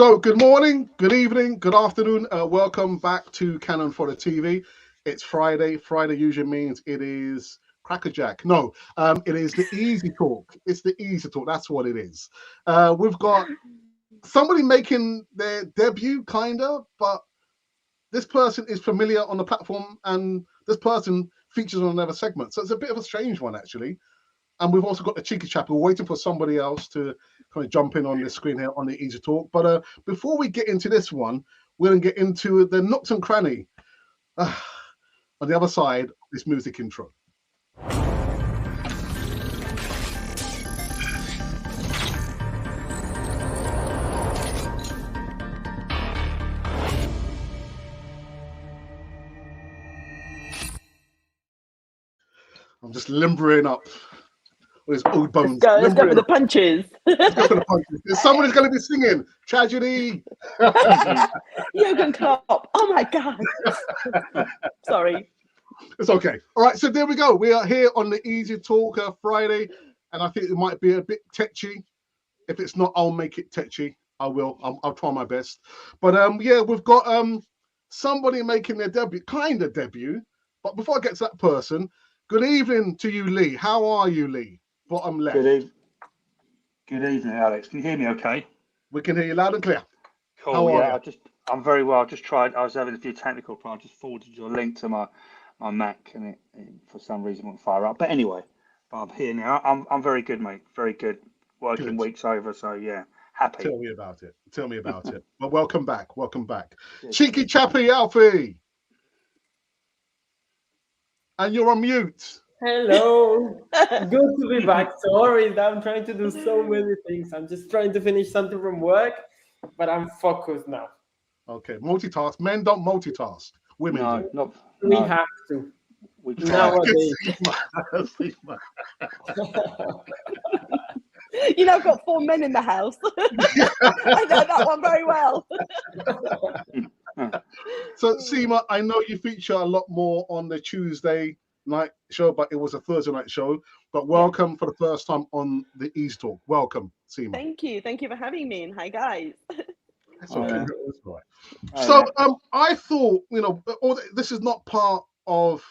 So, good morning, good evening, good afternoon. Welcome back to Cannon Fodder TV. It's Friday. Friday usually means it is Crackerjack. No, it is the Easy Talk. It's the Easy Talk. That's what it is. We've got somebody making their debut, kind of, but this person is familiar on the platform and this person features on another segment. So it's a bit of a strange one, actually. And we've also got the cheeky chap. We're waiting for somebody else to kind of jump in on the screen here on the Easy Talk. But before we get into this one, we're going to get into the nooks and cranny on the other side of this music intro. I'm just limbering up. His old bones. Let's go for the punches. Let's go for the punches. Somebody's going to be singing Tragedy. Jurgen Klopp. Oh my God. Sorry. It's okay. All right. So there we go. We are here on the Easy Talk Friday, and I think it might be a bit tetchy. If it's not, I'll make it tetchy. I will. I'll try my best. But yeah, we've got somebody making their debut, kind of debut. But before I get to that person, good evening to you, Lee. How are you, Lee? Bottom left. Good evening, Alex. Can you hear me okay? We can hear you loud and clear. Cool. How are you? I'm very well. I just tried. I was having a few technical problems. I just forwarded your link to my Mac, and it for some reason won't fire up. But anyway, I'm here now. I'm very good, mate. Very good. Working week's over, so yeah, happy. Tell me about it. Tell me about it. Well, welcome back. Welcome back. Cheers. Cheeky Chappy Alfie. And you're on mute. Hello. Good to be back. Sorry, I'm trying to do so many things. I'm just trying to finish something from work, but I'm focused now. Okay, multitask. Men don't multitask. Women do. We have to. We nowadays. You know, I've got 4 men in the house. I know that one very well. So, Seema, I know you feature a lot more on the Tuesday night show, but it was a Thursday night show. But welcome for the first time on the Easy Talk. Welcome, Seema. Thank you for having me. And hi, guys. That's okay. That's right. So I thought, this is not part of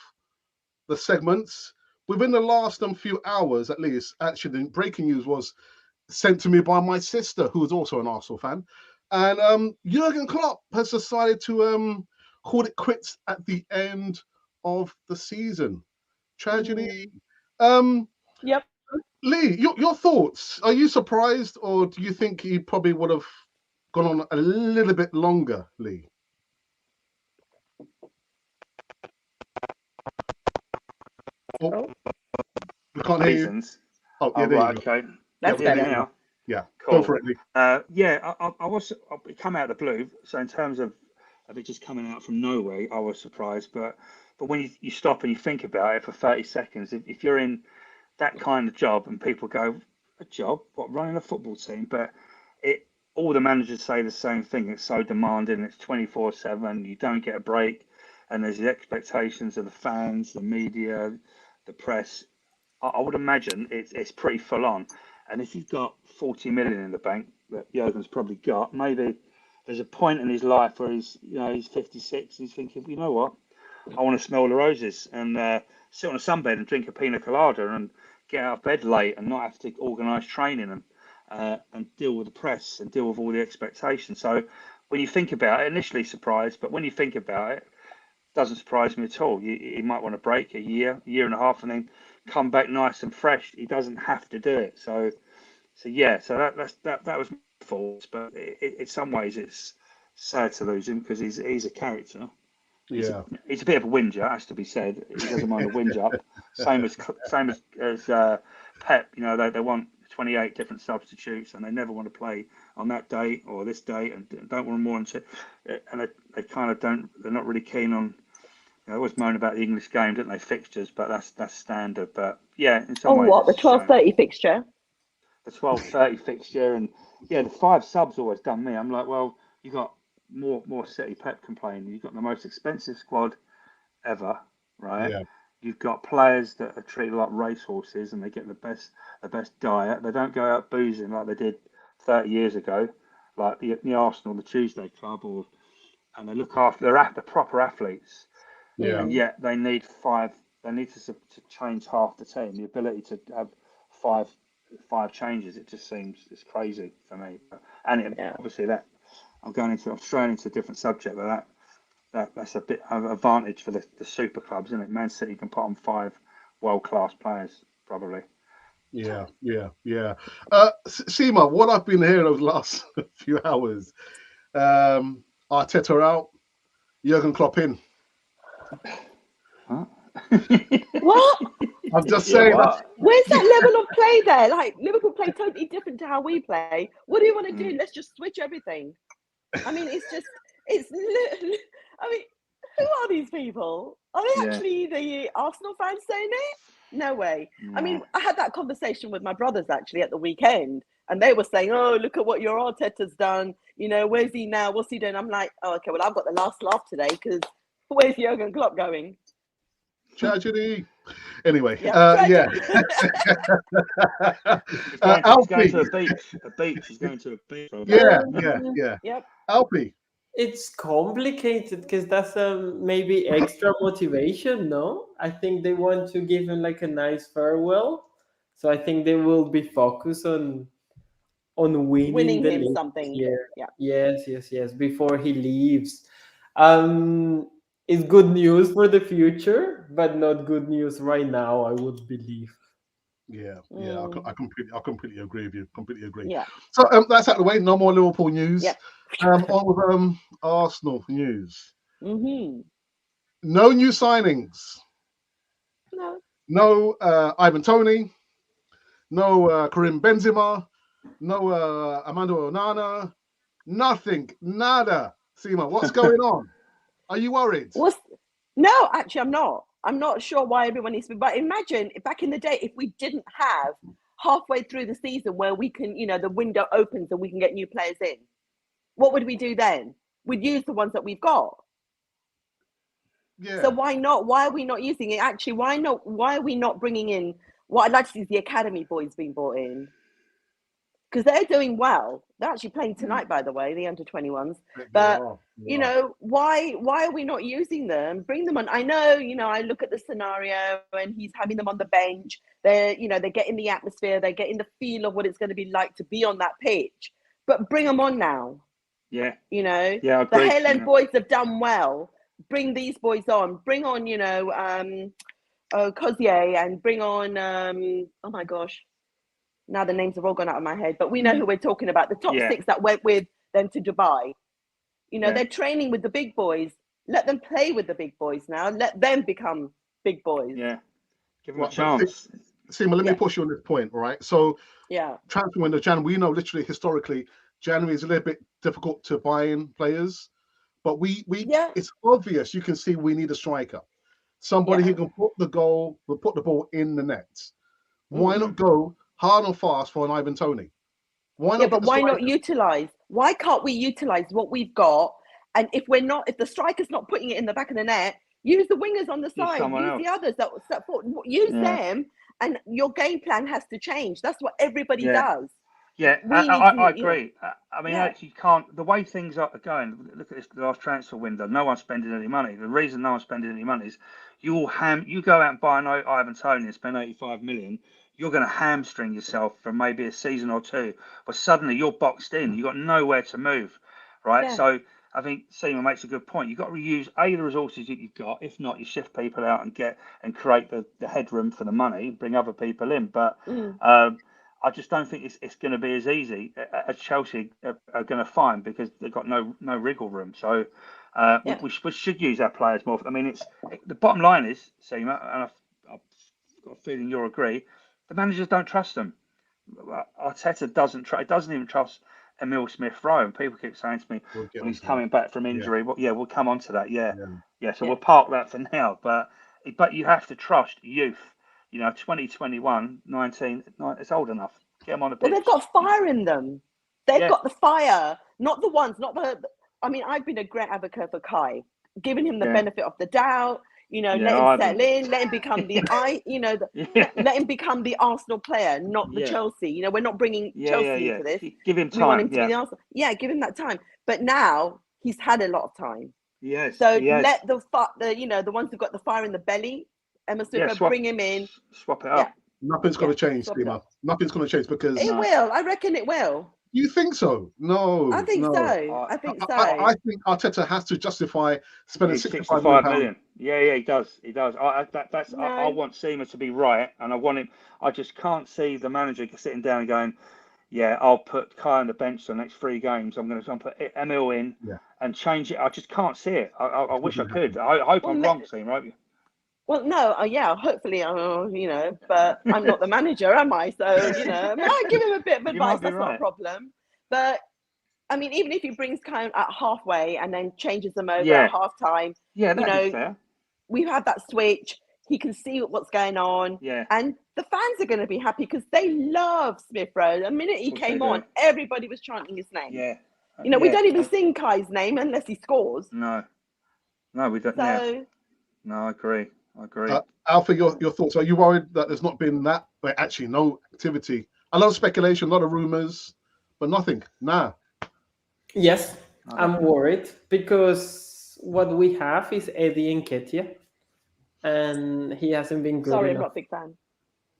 the segments. Within the last few hours, at least, actually, the breaking news was sent to me by my sister, who is also an Arsenal fan. And Jurgen Klopp has decided to call it quits at the end of the season. Tragedy. Yep. Lee, your thoughts? Are you surprised, or do you think he probably would have gone on a little bit longer, Lee? Oh, we can't hear you. Oh, yeah, there you go. Okay. That's better now. Yeah, cool. Go for it, Lee. Yeah, I come out of the blue. So in terms of it just coming out from nowhere, I was surprised. But when you stop and you think about it for 30 seconds, if you're in that kind of job and people go, a job? What, running a football team? But all the managers say the same thing. It's so demanding. It's 24/7. You don't get a break. And there's the expectations of the fans, the media, the press. I would imagine it's pretty full on. And if you've got 40 million in the bank that Jurgen's probably got, maybe there's a point in his life where he's 56. He's thinking, you know what? I want to smell the roses and sit on a sunbed and drink a pina colada and get out of bed late and not have to organise training and deal with the press and deal with all the expectations. So when you think about it, initially surprised, but when you think about it, it doesn't surprise me at all. You might want to break a year and a half, and then come back nice and fresh. He doesn't have to do it. So that was my fault. But in some ways, it's sad to lose him because he's a character. He's a bit of a whinger, has to be said. He doesn't mind a whinge up. Same as Pep. They want 28 different substitutes, and they never want to play on that date or this date, and don't want more into. And they kind of don't. They're not really keen on. They always moan about the English game, don't they? Fixtures, but that's standard. But yeah, in some ways. What, the 12:30 fixture? The 12:30 fixture, and yeah, the 5 subs always done me. I'm like, well, you got more City. Pep complaining. You've got the most expensive squad ever, right? Yeah. You've got players that are treated like racehorses, and they get the best diet. They don't go out boozing like they did 30 years ago. like the Arsenal, the Tuesday Club, and they look after the proper athletes, Yeah. and yet they need five. They need to change half the team. The ability to have five changes, it just seems it's crazy for me. And obviously that I'm straying into a different subject, but that's a bit of advantage for the super clubs, isn't it? Man City can put on 5 world-class players, probably. Yeah. Seema, what I've been hearing over the last few hours, Arteta out, Jurgen Klopp in. Huh? What? I'm just saying. Where's that level of play there? Like, Liverpool play totally different to how we play. What do you want to do? Let's just switch everything. I mean, I mean, who are these people? Are they actually the Arsenal fans saying it? No way. No. I mean, I had that conversation with my brothers actually at the weekend, and they were saying, "Oh, look at what your Arteta's done. You know, where's he now? What's he doing?" I'm like, "Oh, okay. Well, I've got the last laugh today because where's Jurgen Klopp going?" Tragedy. Anyway, tragedy. He's going to a beach. He's going to a beach. Yeah. Yep. Alfie. It's complicated because that's maybe extra motivation, no? I think they want to give him like a nice farewell. So I think they will be focused on winning the him league something. Yeah. Yes. Before he leaves. It's good news for the future, but not good news right now, I would believe. Yeah. I completely agree with you. Completely agree. Yeah. So that's out of the way. No more Liverpool news. Yeah. On with Arsenal news. Mm-hmm. No new signings. No Ivan Toney. No Karim Benzema. No Amadou Onana. Nothing. Nada. Seema, what's going on? Are you worried? No, actually, I'm not. I'm not sure why everyone needs to be. But imagine back in the day, if we didn't have halfway through the season where we can, the window opens and we can get new players in. What would we do then? We'd use the ones that we've got. Yeah. So why not? Why are we not using it? Actually, why not? Why are we not bringing in? What I'd like to see is the academy boys being brought in, because they're doing well. They're actually playing tonight, by the way, the under-21s. But why are we not using them? Bring them on. I know, I look at the scenario and he's having them on the bench. They're getting the atmosphere. They're getting the feel of what it's going to be like to be on that pitch. But bring them on now. Yeah. The Highland boys have done well. Bring these boys on. Bring on, Cozier, and bring on, oh my gosh. Now the names have all gone out of my head, but we know who we're talking about. The top 6 that went with them to Dubai. They're training with the big boys. Let them play with the big boys now. Let them become big boys. Yeah. Give them a chance. Seema, let me push you on this point, right? So, transfer window, Jan, we know literally historically, January is a little bit difficult to buy in players, but it's obvious. You can see we need a striker, somebody who can put the ball in the net. Why not go hard and fast for an Ivan Toney? Why not? But why not utilize? Why can't we utilize what we've got? And if the striker's not putting it in the back of the net, use the wingers on the side. Use the others that support. Use them, and your game plan has to change. That's what everybody does. Yeah, I agree. I mean, actually, you can't. The way things are going. Look at this last transfer window. No one's spending any money. The reason no one's spending any money is you go out and buy an Ivan Toney and spend 85 million. You're going to hamstring yourself for maybe a season or two, but suddenly you're boxed in. You've got nowhere to move, right? Yeah. So I think Seema makes a good point. You've got to reuse the resources that you've got. If not, you shift people out and create the headroom for the money, bring other people in. But I just don't think it's going to be as easy as Chelsea are going to find, because they've got no wriggle room. So we should use our players more. I mean, the bottom line is, Seema, and I've got a feeling you'll agree, the managers don't trust them. Arteta doesn't even trust Emile Smith Rowe. And people keep saying to me, when he's coming back from injury, we'll come on to that. So we'll park that for now. But you have to trust youth. 2021, 19, it's old enough. Get them on the pitch. Well, they've got fire in them. They've got the fire, not the ones, not the. I mean, I've been a great advocate for Kai, giving him the benefit of the doubt. You know, Yeah, let him settle in, let him become the let him become the Arsenal player, not the Chelsea. You know, we're not bringing Chelsea into this. Give him time. We want him to be the Arsenal. Yeah, give him that time. But now he's had a lot of time. Yes. So let the ones who've got the fire in the belly, Emile Smith Rowe, bring him in. Swap it up. Yeah. Nothing's going to change, Sima. Nothing's going to change because it will. I reckon it will. You think so? No, I think no. so. I think so. I think Arteta has to justify spending 65 million. Yeah, he does. He does. I want Seema to be right, and I want him. I just can't see the manager sitting down and going, "Yeah, I'll put Kai on the bench for the next 3 games. I'm going to put Emile in and change it." I just can't see it. I wish I could. I hope I'm wrong, Seema. Right? Well, no, hopefully, but I'm not the manager, am I? So, I give him a bit of advice. That's not a problem. But, I mean, even if he brings Kai at halfway and then changes them over at half time, that'd be fair. We've had that switch. He can see what's going on. Yeah. And the fans are going to be happy because they love Smith Rowe. The minute he came on, everybody was chanting his name. Yeah. We don't even sing Kai's name unless he scores. No, we don't. So, no, I agree. Alpha, your thoughts? Are you worried that there's not been that, but actually no activity? A lot of speculation, a lot of rumours, but nothing. Nah. Yes, I'm worried because what we have is Eddie Nketiah, and he hasn't been good sorry, enough. I'm not a big fan.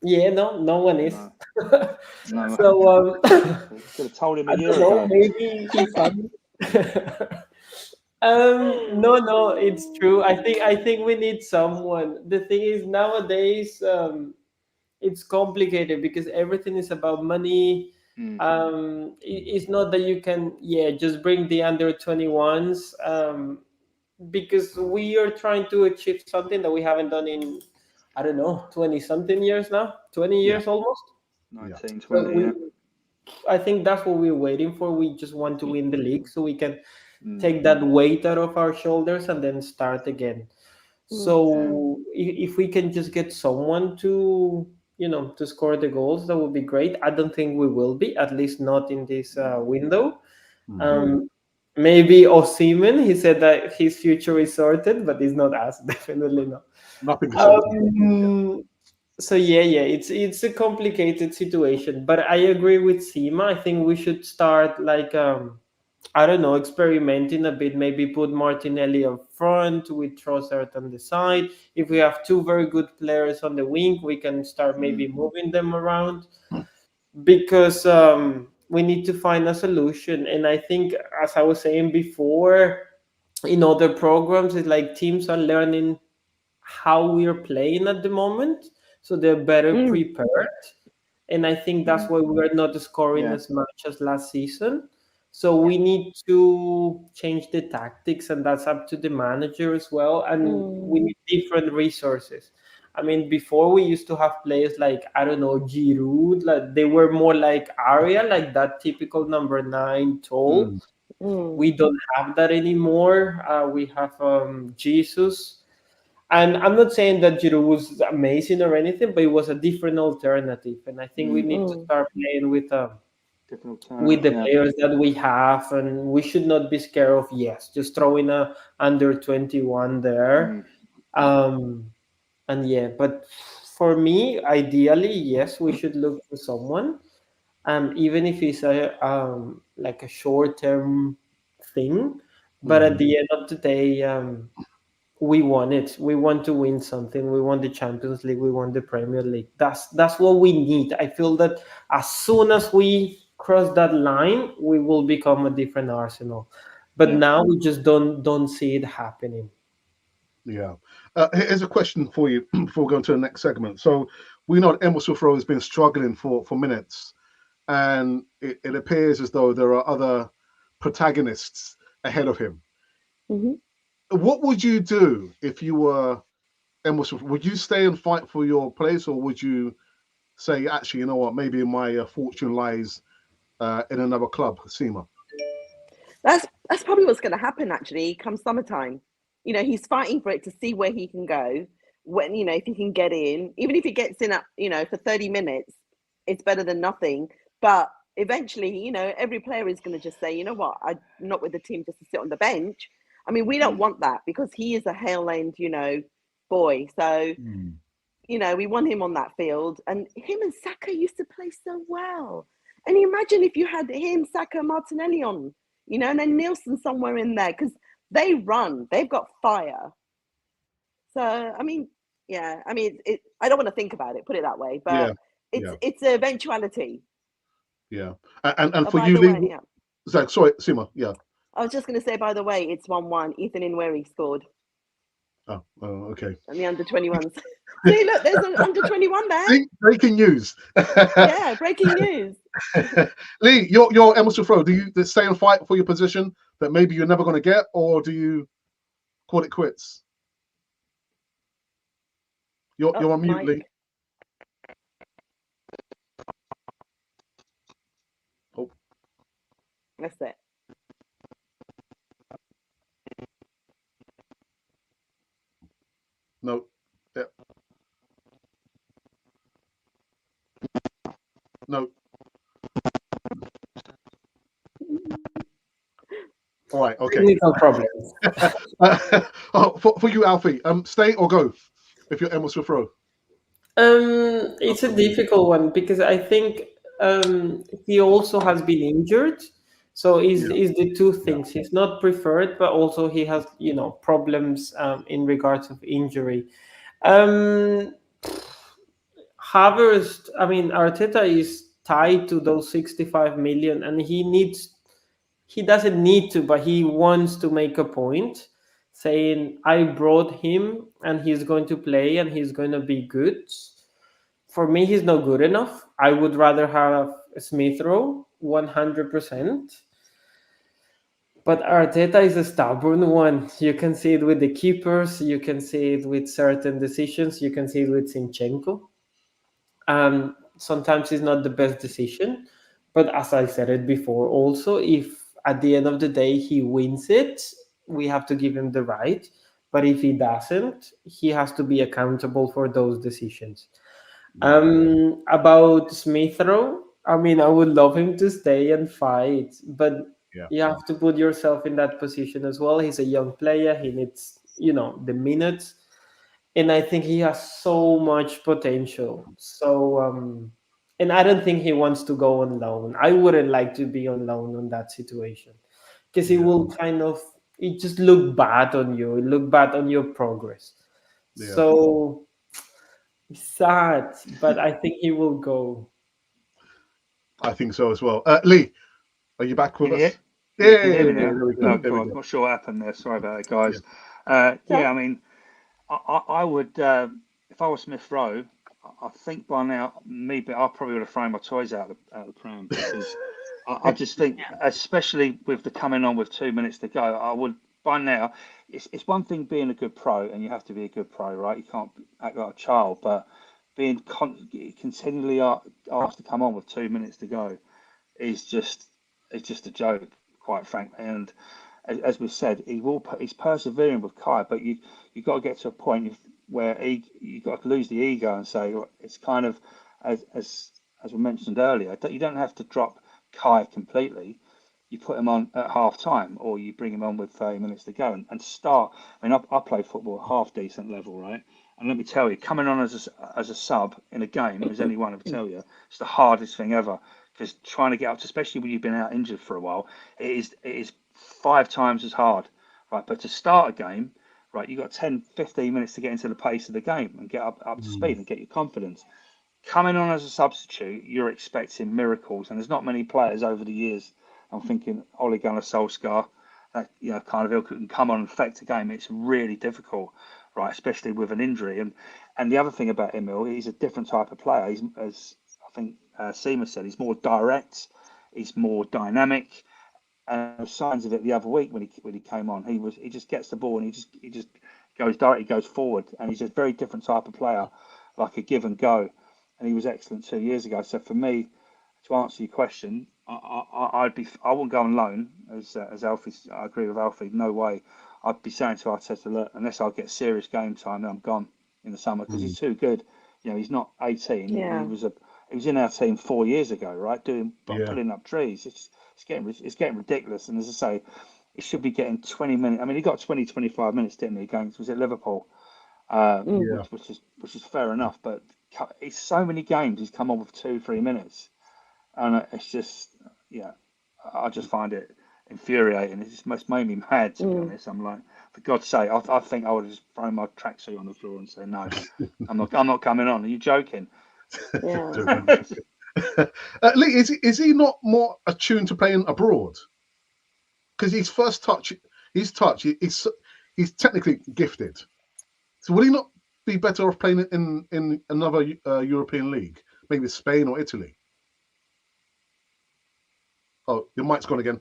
Yeah, no one is. No. So could have told him a year ago. Maybe he's fun. No, it's true. I think we need someone. The thing is nowadays, it's complicated because everything is about money. It's not that you can just bring the under 21s because we are trying to achieve something that we haven't done in 20 something years now, 20 years almost. 19, 20. I think that's what we're waiting for. We just want to win the league so we can take that weight out of our shoulders and then start again. So if we can just get someone to score the goals, that would be great. I don't think we will be, at least not in this window. Maybe Osimhen, he said that his future is sorted, but it's not us, definitely not. Nothing is sorted. So it's a complicated situation, but I agree with Seema. I think we should start experimenting a bit. Maybe put Martinelli up front with Trossard on the side. If we have 2 very good players on the wing, we can start maybe moving them around because we need to find a solution. And I think, as I was saying before, in other programs, it's like teams are learning how we are playing at the moment, so they're better prepared. And I think that's why we're not scoring as much as last season. So we need to change the tactics, and that's up to the manager as well. And we need different resources. I mean, before we used to have players like, Giroud, like they were more like Aria, like that typical number 9 tall. We don't have that anymore. We have Jesus. And I'm not saying that Giroud was amazing or anything, but it was a different alternative. And I think we need to start playing with the players that we have, and we should not be scared of just throwing a under 21 there. But for me, ideally, yes, we should look for someone, even if it's a short-term thing. But at the end of the day, we want it. We want to win something. We want the Champions League. We want the Premier League. That's what we need. I feel that as soon as we cross that line, we will become a different Arsenal. But now we just don't see it happening. Yeah. Here's a question for you before we go into the next segment. So we know that Emile Smith Rowe has been struggling for minutes, and it appears as though there are other protagonists ahead of him. What would you do if you were Emile Smith? Would you stay and fight for your place, or would you say, actually, you know what, maybe my fortune lies in another club, Seema? That's probably what's going to happen, actually, come summertime. He's fighting for it to see where he can go, when, if he can get in. Even if he gets in, for 30 minutes, it's better than nothing. But eventually, every player is going to just say, you know what, I'm not with the team just to sit on the bench. I mean, we don't want that because he is a hale-end, boy. So, Mm. we want him on that field. And him and Saka used to play so well. And imagine if you had him, Saka, Martinelli on, and then Nielsen somewhere in there, because they run. They've got fire. So, I mean, I don't want to think about it, put it that way, but it's an eventuality. Yeah. And for by you, the Lee, way, yeah. Zach, sorry, Sima, yeah. I was just going to say, by the way, it's 1-1. Ethan Inweri scored. Oh, okay. And the under-21s. See, look, there's an under-21 there. See, breaking news. Yeah, breaking news. Lee, you're Emile Smith Rowe. Do you stay and fight for your position that maybe you're never going to get, or do you call it quits? You're on mute, Mike. Lee. Oh, That's it. no. Yeah. No. All right. Okay. Technical problems. For you, Alfie, stay or go if you're Emile Smith Rowe. It's a difficult one because I think he also has been injured. So is the two things. He's not preferred, but also he has problems in regards of injury. Havertz, Arteta is tied to those 65 million, and he doesn't need to, but he wants to make a point, saying I brought him and he's going to play and he's going to be good. For me, he's not good enough. I would rather have Smith Rowe 100%. But Arteta is a stubborn one. You can see it with the keepers. You can see it with certain decisions. You can see it with Zinchenko. Sometimes it's not the best decision. But as I said it before, also, if at the end of the day he wins it, we have to give him the right. But if he doesn't, he has to be accountable for those decisions. About Smith Rowe, I would love him to stay and fight, but you have to put yourself in that position as well. He's a young player. He needs, the minutes. And I think he has so much potential. So, and I don't think he wants to go on loan. I wouldn't like to be on loan on that situation because it will it just look bad on you. It look bad on your progress. Yeah. So it's sad, but I think he will go. I think so as well. Lee, are you back with us? Yeah, there we go. I'm not sure what happened there. Sorry about it, guys. I would, if I was Smith Rowe, I think by now, but I probably would have thrown my toys out of the pram because I just think, especially with the coming on with 2 minutes to go, I would by now. It's one thing being a good pro, and you have to be a good pro, right? You can't act like a child, but being continually asked to come on with 2 minutes to go is just a joke, quite frankly. And as we said, he's persevering with Kai, but you got to get to a point where you got to lose the ego and say it's kind of as we mentioned earlier. You don't have to drop Kai completely. You put him on at half time, or you bring him on with 30 minutes to go and start. I play football at half decent level, right? And let me tell you, coming on as a sub in a game, as anyone will tell you, it's the hardest thing ever. Because trying to get up to, especially when you've been out injured for a while, it is 5 times as hard, right? But to start a game, right, you've got 10, 15 minutes to get into the pace of the game and get up to speed and get your confidence. Coming on as a substitute, you're expecting miracles, and there's not many players over the years. I'm thinking Ole Gunnar Solskjaer, kind of can come on and affect a game. It's really difficult, right? Especially with an injury. And the other thing about Emile, he's a different type of player. He's, as I think Seema said, he's more direct, he's more dynamic. And signs of it the other week when he came on, he just gets the ball and he just goes directly, goes forward, and he's a very different type of player, like a give and go. And he was excellent 2 years ago. So for me, to answer your question, I wouldn't go on loan as Alfie. I agree with Alfie. No way. I'd be saying to Arteta, look, unless I get serious game time, then I'm gone in the summer because he's too good. He's not 18. Yeah. He was in our team 4 years ago, right? Pulling up trees. It's getting ridiculous. And as I say, he should be getting 20 minutes. He got 20, 25 minutes, didn't he? Was it Liverpool? which is fair enough. But it's so many games he's come on with 2-3 minutes, and it's just I just find it infuriating. It's just made me mad, to be honest. I'm like, for God's sake, I think I would have just thrown my tracksuit on the floor and say, no, I'm not coming on. Are you joking? Yeah. Lee, is he not more attuned to playing abroad? Because his first touch, he's technically gifted. So would he not be better off playing it in another European league, maybe Spain or Italy? Oh, your mic's gone again.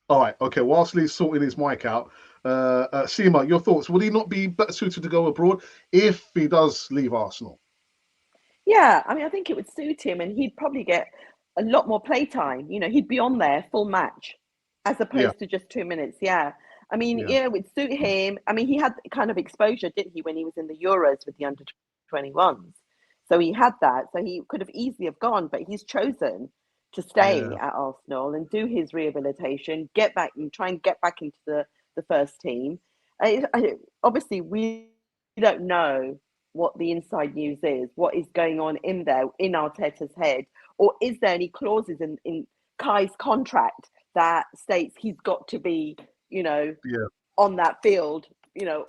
All right, okay. Whilst Lee's sorting his mic out, Seema, your thoughts? Would he not be better suited to go abroad if he does leave Arsenal? Yeah, I mean, I think it would suit him, and he'd probably get a lot more playtime. You know, he'd be on there full match, as opposed to just 2 minutes. Yeah, I mean, it would suit him. I mean, he had kind of exposure, didn't he, when he was in the Euros with the under-21s? So he had that. So he could have easily have gone, but he's chosen to stay at Arsenal and do his rehabilitation, get back and try and get back into the first team. Obviously, we don't know what the inside news is, what is going on in there, in Arteta's head, or is there any clauses in Kai's contract that states he's got to be, on that field,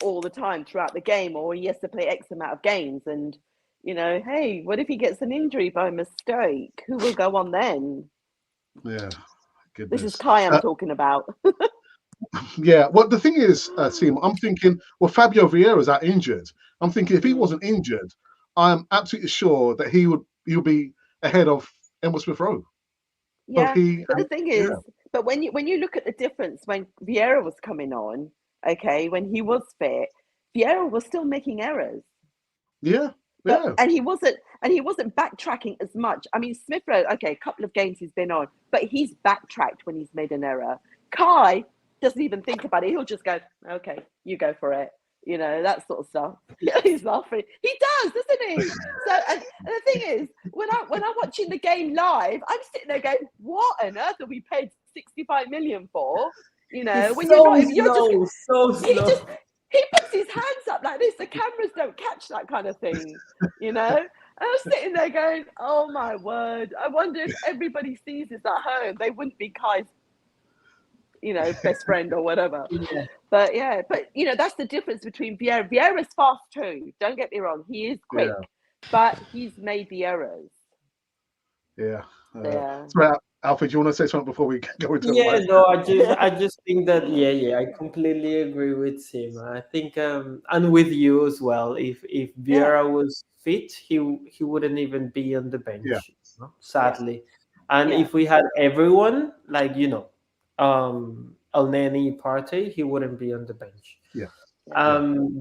all the time throughout the game, or he has to play X amount of games, and hey, what if he gets an injury by mistake? Who will go on then? Yeah, goodness. This is Kai I'm talking about. Yeah, well, the thing is, Seema, I'm thinking, well, Fabio Vieira's out injured. I'm thinking if he wasn't injured, I'm absolutely sure that he'll be ahead of Emile Smith Rowe. Yeah, but the thing is, but when you look at the difference when Vieira was coming on, okay, when he was fit, Vieira was still making errors. Yeah. And he wasn't backtracking as much. I mean, Smith Rowe, okay, a couple of games he's been on, but he's backtracked when he's made an error. Kai doesn't even think about it. He'll just go, okay, you go for it. That sort of stuff. He's laughing. He does, doesn't he? So, and the thing is, when I'm watching the game live, I'm sitting there going, what on earth are we paid 65 million for? When you're so slow. He puts his hands up like this. The cameras don't catch that kind of thing, And I was sitting there going, oh my word. I wonder if everybody sees this at home. They wouldn't be Kai's, best friend or whatever. Yeah. But that's the difference between Vieira. Vieira's fast too. Don't get me wrong. He is quick, but he's made the errors. Yeah. So, Alfred, do you want to say something before we go into it? No, I just think that I completely agree with Seema. I think and with you as well. If Vieira was fit, he wouldn't even be on the bench. Sadly, and if we had everyone like Elneny, Partey, he wouldn't be on the bench.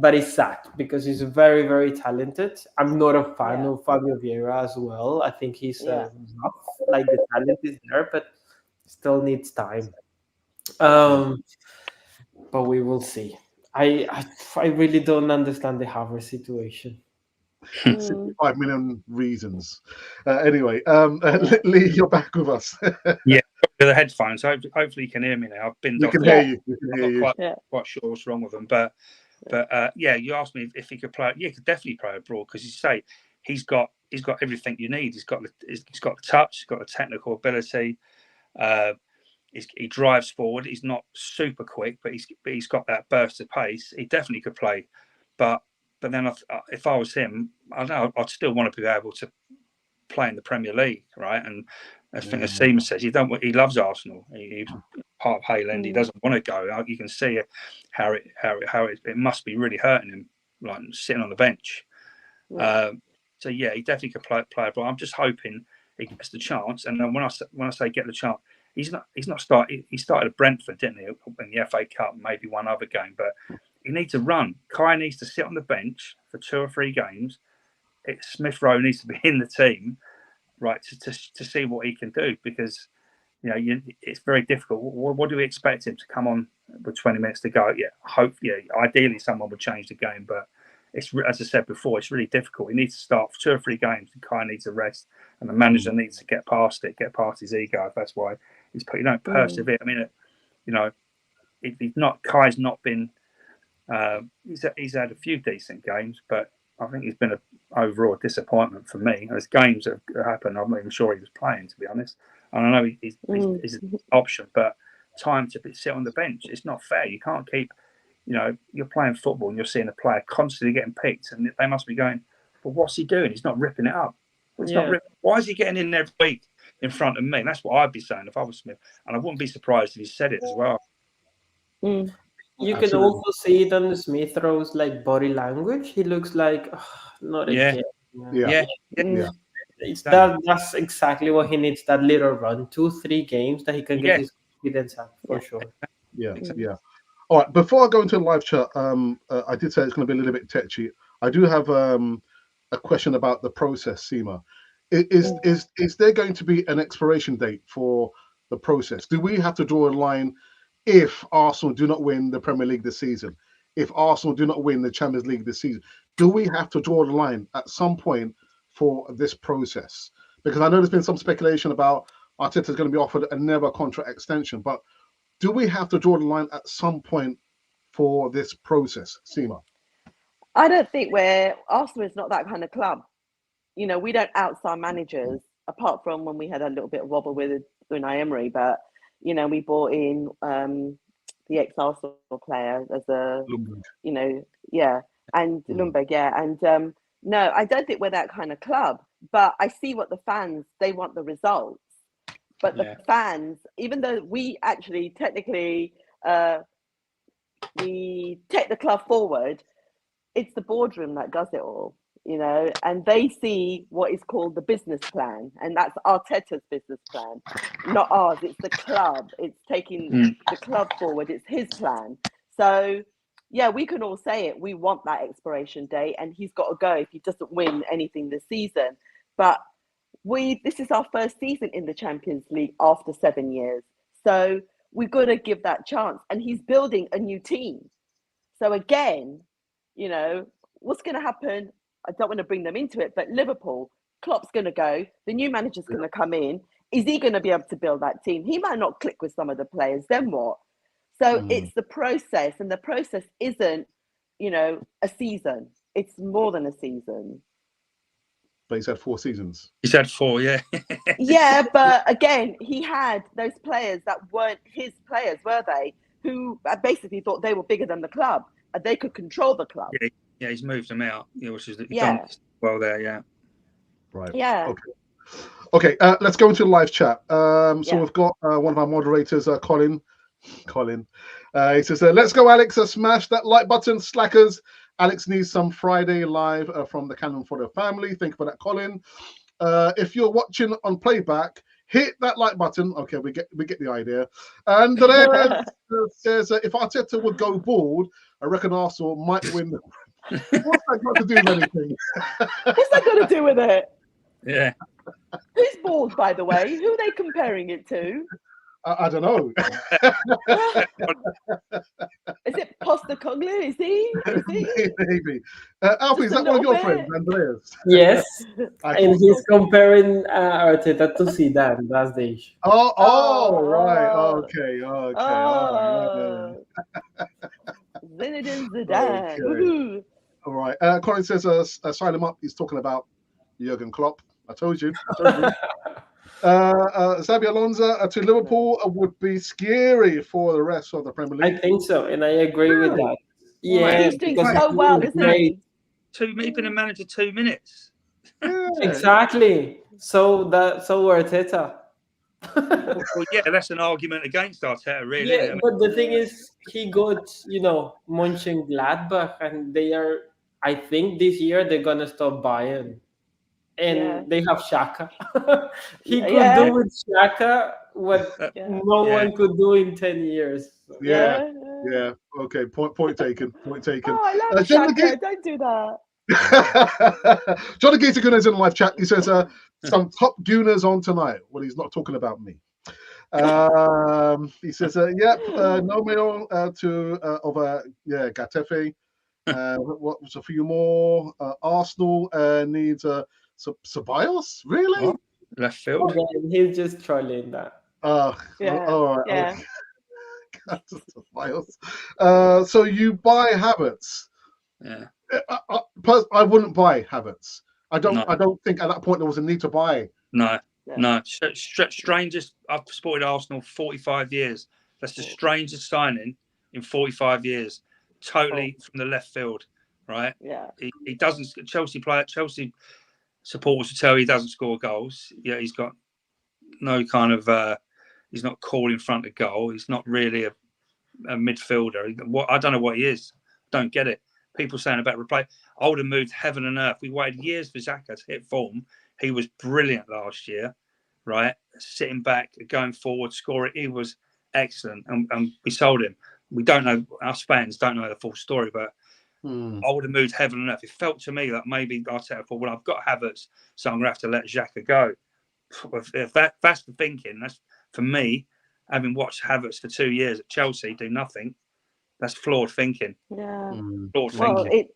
But he's sad because he's very, very talented. I'm not a fan of Fabio Vieira as well. I think he's rough. Like the talent is there, but still needs time. But we will see. I really don't understand the Havertz situation. 65 million reasons. Anyway, Lee, you're back with us. Yeah, the headphones. Hopefully you can hear me now. I've been. We can hear you. I'm not quite sure what's wrong with them, but you asked me if he could play. Yeah, he could definitely play abroad because you say he's got everything you need. He's got the touch. He's got the technical ability. He drives forward. He's not super quick, but he's got that burst of pace. He definitely could play, but then if I was him, I don't know, I'd still want to be able to play in the Premier League, right? And I think as Seema says, he loves Arsenal. He's part of Hayland. He doesn't want to go. You can see how it must be really hurting him, like sitting on the bench. So he definitely could play abroad. I'm just hoping he gets the chance. And then when I say get the chance, he's not started. He started at Brentford, didn't he, in the FA Cup, maybe one other game, but he needs to run. Kai needs to sit on the bench for 2 or 3 games. Smith Rowe needs to be in the team, right, to see what he can do, because it's very difficult. What do we expect him to come on with 20 minutes to go? Ideally someone would change the game, but it's, as I said before, it's really difficult. He needs to start for 2 or 3 games, and Kai needs a rest, and the manager needs to get past his ego. If that's why he's persevere. I mean, he's not. Kai's not been. He's had a few decent games, but I think he's been an overall disappointment for me. There's games that have happened. I'm not even sure he was playing, to be honest. And I know he's an option, but time to sit on the bench. It's not fair. You can't keep. You're playing football and you're seeing a player constantly getting picked, and they must be going, "Well, what's he doing? He's not ripping it up. Why is he getting in every week in front of me?" And that's what I'd be saying if I was Smith, and I wouldn't be surprised if he said it as well. You can also see it on Smith Rowe's body language. He looks like not again. Yeah. That's exactly what he needs. That little run, 2-3 games that he can get his confidence up for sure. Yeah. All right. Before I go into the live chat, I did say it's going to be a little bit touchy. I do have a question about the process, Seema. Is there going to be an expiration date for the process? Do we have to draw a line if Arsenal do not win the Premier League this season? If Arsenal do not win the Champions League this season, do we have to draw the line at some point for this process? Because I know there's been some speculation about Arteta's going to be offered another contract extension, but do we have to draw the line at some point for this process, Seema? I don't think Arsenal is not that kind of club. We don't outside managers, apart from when we had a little bit of wobble with Unai Emery, but we brought in the ex-Arsenal player as a, Lundberg. and Lundberg, and no, I don't think we're that kind of club. But I see what the fans, they want the results. But the fans, even though we actually technically we take the club forward, it's the boardroom that does it all, and they see what is called the business plan, and that's Arteta's business plan, not ours. It's the club. It's taking the club forward. It's his plan. So, we can all say it. We want that expiration date, and he's got to go if he doesn't win anything this season. But this is our first season in the Champions League after 7 years. So we've got to give that chance. And he's building a new team. So again, what's going to happen? I don't want to bring them into it, but Liverpool, Klopp's going to go. The new manager's going to come in. Is he going to be able to build that team? He might not click with some of the players. Then what? So it's the process. And the process isn't, a season. It's more than a season. But he's had 4 seasons. He's had 4, yeah. Yeah, but again, he had those players that weren't his players, were they? Who basically thought they were bigger than the club and they could control the club. Yeah, he's moved them out, which is done well there, yeah. Right. Yeah. Okay. Let's go into the live chat. So we've got one of our moderators, Colin. He says, "Let's go, Alex. Smash that like button, slackers. Alex needs some Friday live from the Cannon for the family." Thank you for that, Colin. If you're watching on playback, hit that like button. Okay, we get the idea. And then says, "If Arteta would go bald, I reckon Arsenal might win." What's that got to do with anything? What's that got to do with it? Yeah. Who's bald, by the way? Who are they comparing it to? I don't know. Is it Postecoglou? Is he? Maybe. Alfie, is that one of your friends, Andreas? Yes. And he's comparing Arteta to Zidane. That's the issue. Oh, right. Okay. Zinedine Zidane. Okay. All right. Colin says, sign him up. He's talking about Jurgen Klopp. I told you. Xabi Alonso to Liverpool would be scary for the rest of the Premier League. I think so, and I agree with that. Yeah, he's doing so well, isn't he? He's been a manager 2 minutes. Yeah. Exactly. So Arteta. Well, that's an argument against Arteta, really. Yeah, but the thing is, he got Mönchengladbach, and they are. I think this year they're gonna stop Bayern. And they have Saka. He could do with Saka what no one could do in 10 years. So. Yeah. Okay. Point taken. Oh, I love Saka. Don't do that. Johnny Gator is in the live chat. He says, "Some top Gooners on tonight." Well, he's not talking about me. He says, no mail over Getafe. What was a few more? Arsenal needs Ceballos, really? What? Left field. Okay, he's just trolling that. All right. Yeah. Okay. Miles. So you buy Havertz. Yeah. I wouldn't buy Havertz. I No. don't think at that point there was a need to buy. No. Yeah. No. Strangest. I've supported Arsenal 45 years. That's the strangest signing in 45 years. Totally from the left field, right? Yeah. He doesn't. Chelsea supporters will tell you he doesn't score goals. Yeah, he's got no kind of. He's not cool in front of goal. He's not really a midfielder. I don't know what he is. Don't get it. People saying about replay. I would have moved heaven and earth. We waited years for Saka to hit form. He was brilliant last year, right? Sitting back, going forward, scoring. He was excellent, and we sold him. We don't know. Us fans don't know the full story, but I would have moved heaven and earth. It felt to me that maybe Arteta thought, well, I've got Havertz, so I'm going to have to let Xhaka go. If that's the thinking, that's for me. Having watched Havertz for 2 years at Chelsea do nothing, that's flawed thinking. Yeah. Flawed Well, thinking.